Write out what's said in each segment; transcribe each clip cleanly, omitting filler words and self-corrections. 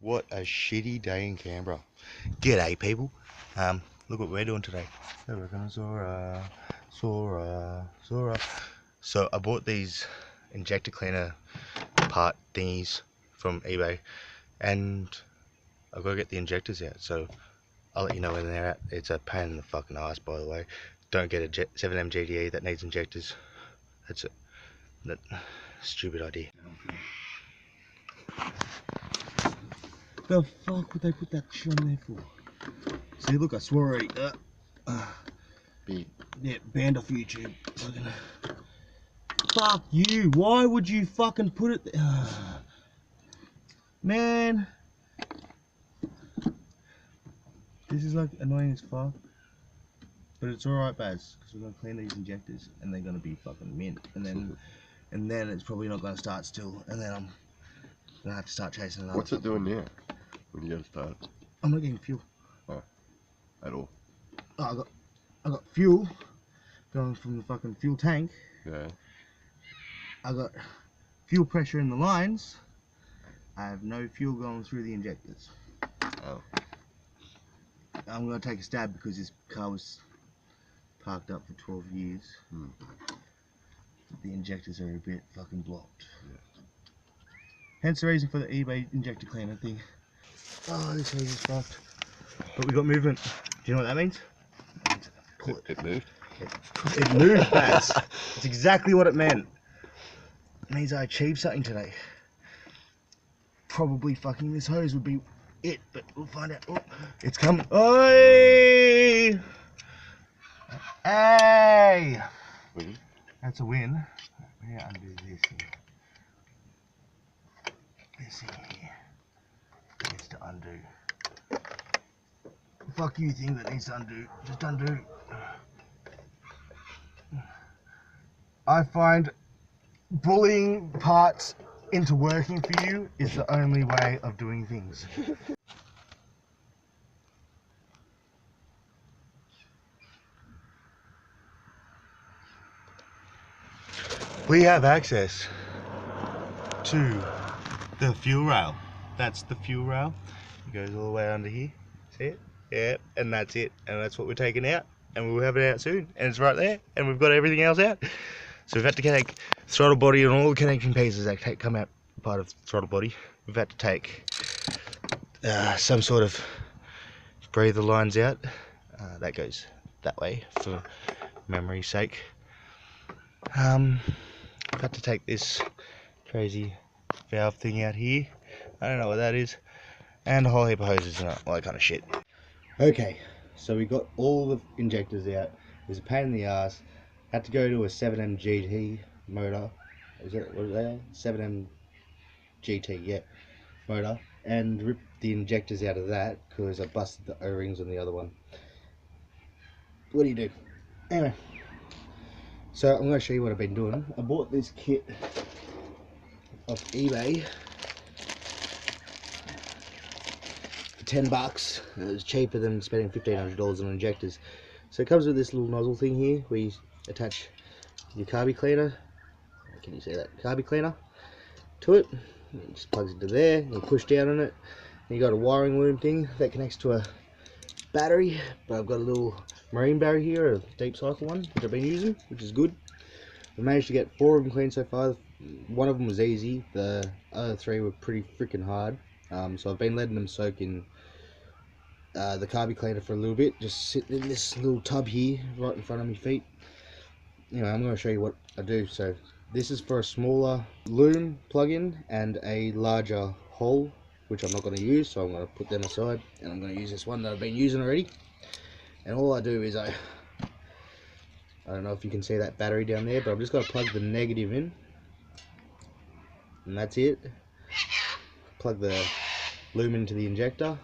What a shitty day in Canberra. G'day people. Look what we're doing today. We're gonna Sora. So I bought these injector cleaner part thingies from eBay, and I've got to get the injectors out. So I'll let you know when they're out. It's a pain in the fucking ass, by the way. Don't get a 7M GTE that needs injectors. That's it. That stupid idea. The fuck would they put that shit on there for? See, look, I swore already. Yeah, banned off YouTube. Fuck you. Why would you fucking put it there? Man. This is like annoying as fuck. But it's alright, Baz, because we're going to clean these injectors and they're going to be fucking mint. And then it's probably not going to start still. And then I'm going to have to start chasing another. What's it doing now? When you go to start? I'm not getting fuel. Oh, at all? Oh, I got fuel going from the fucking fuel tank. Yeah. I got fuel pressure in the lines. I have no fuel going through the injectors. Oh. I'm going to take a stab because this car was parked up for 12 years. The injectors are a bit fucking blocked. Yeah. Hence the reason for the eBay injector cleaner thing. Oh, this hose is fucked. But we got movement. Do you know what that means? It moved? It moved, Baz. That's exactly what it meant. It means I achieved something today. Probably fucking this hose would be it, but we'll find out. Oh, it's coming. Oi! Hey! Win? That's a win. We're gonna undo this here. This here needs to undo. Fuck you thing that needs to undo. Just undo. I find bullying parts into working for you is the only way of doing things. We have access to the fuel rail. That's the fuel rail. It goes all the way under here. See it? Yeah, and that's it. And that's what we're taking out. And we'll have it out soon. And it's right there. And we've got everything else out. So we've had to take throttle body and all the connection pieces that come out part of throttle body. We've had to take some sort of breather lines out. That goes that way for memory's sake. I've had to take this crazy valve thing out here. I don't know what that is. And a whole heap of hoses and all that kind of shit. Okay, so we got all the injectors out. It was a pain in the ass. Had to go to a 7M GT motor. Is it, what is that? 7M GT, yeah, motor. And rip the injectors out of that because I busted the O-rings on the other one. What do you do? Anyway, so I'm going to show you what I've been doing. I bought this kit off eBay for 10 bucks. It was cheaper than spending $1,500 on injectors. So it comes with this little nozzle thing here where you attach your carby cleaner. Can you see that? Carby cleaner to it. It just plugs into there. You push down on it. And you got a wiring loom thing that connects to a battery. But I've got a little marine battery here, a deep cycle one, which I've been using, which is good. I've managed to get 4 of them clean so far. One of them was easy. The other 3 were pretty freaking hard. So I've been letting them soak in the carby cleaner for a little bit, just sitting in this little tub here right in front of my feet. Anyway, I'm going to show you what I do. So this is for a smaller loom plug-in and a larger hole, which I'm not going to use, so I'm going to put them aside, and I'm going to use this one that I've been using already. And all I do is I don't know if you can see that battery down there, but I've just got to plug the negative in, and that's it. Plug the loom into the injector,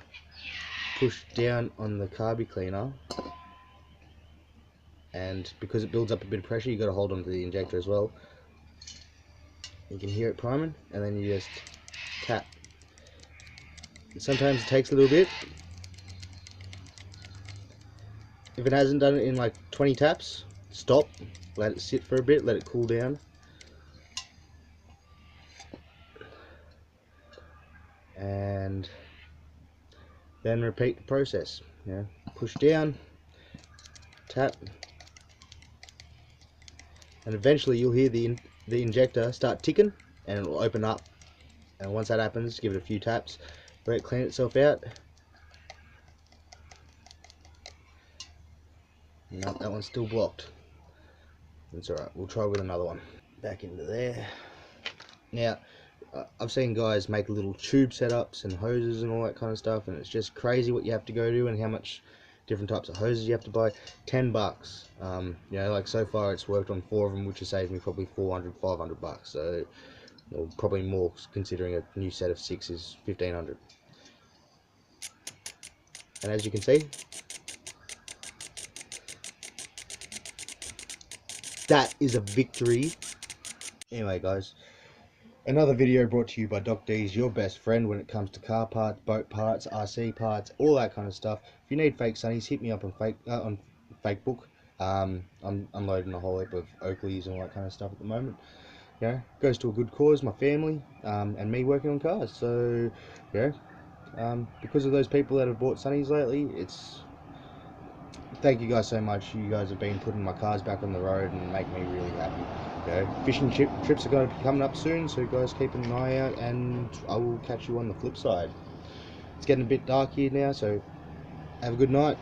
push down on the carby cleaner, and because it builds up a bit of pressure, you got to hold onto the injector as well. You can hear it priming, and then you just tap. And sometimes it takes a little bit. If it hasn't done it in like 20 taps, stop, let it sit for a bit, let it cool down. And and then repeat the process. You know, push down, tap, and eventually you'll hear the injector start ticking, and it will open up. And once that happens, give it a few taps, let it clean itself out. No, that one's still blocked. That's alright, we'll try with another one. Back into there. Now, I've seen guys make little tube setups and hoses and all that kind of stuff, and it's just crazy what you have to go to and how much different types of hoses you have to buy. $10. You know, like so far it's worked on 4 of them, which has saved me probably 400, 500 bucks. So, well, probably more, considering a new set of 6 is 1500. And as you can see, that is a victory. Anyway guys, another video brought to you by Doc D's, your best friend when it comes to car parts, boat parts, RC parts, all that kind of stuff. If you need fake sunnies, hit me up on fakebook. I'm unloading a whole heap of Oakleys and all that kind of stuff at the moment. You know, goes to a good cause, my family, and me working on cars. So, you know, because of those people that have bought sunnies lately, thank you guys so much. You guys have been putting my cars back on the road and make me really happy. You know, fishing trips are going to be coming up soon, so guys keep an eye out, and I will catch you on the flip side. It's getting a bit dark here now, so have a good night.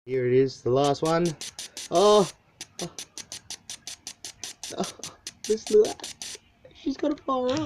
Here it is, the last one. Oh, listen to that. She's got a fire up.